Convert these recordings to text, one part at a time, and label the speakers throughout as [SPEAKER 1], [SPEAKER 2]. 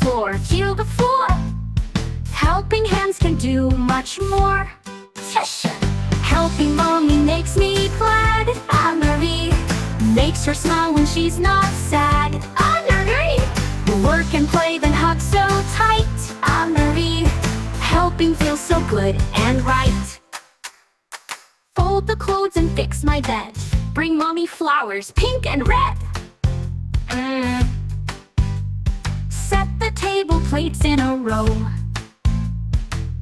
[SPEAKER 1] floor, feel the floor. Helping hands can do much more. Helping mommy makes me glad. Anne-Marie makes her smile when she's not sad. Anne-Marie work and play, then hug so tight. Anne-Marie helping feels so good and right. Fold the clothes and fix my bed. Bring mommy flowers, pink and red. Set the table, plates in a row.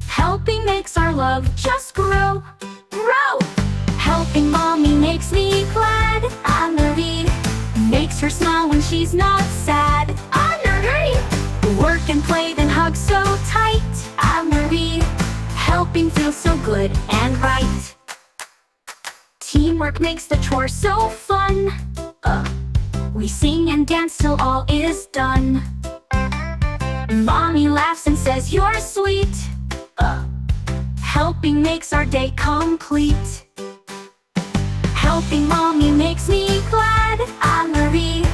[SPEAKER 1] Helping makes our love just grow. Helping mommy makes me glad. Anne-Marie makes her smile when she's not sad. Anne-Marie work and play, then hug so tight. Anne-Marie helping feels so good and right. Teamwork makes the chores so fun. We sing and dance till all is done. Mommy laughs and says you're sweet. Helping makes our day complete. Helping mommy makes me glad. Anne-Marie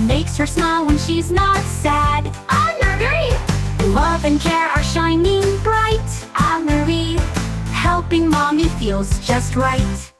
[SPEAKER 1] makes her smile when she's not sad. Anne-Marie love and care are shining bright. Anne-Marie helping mommy feels just right.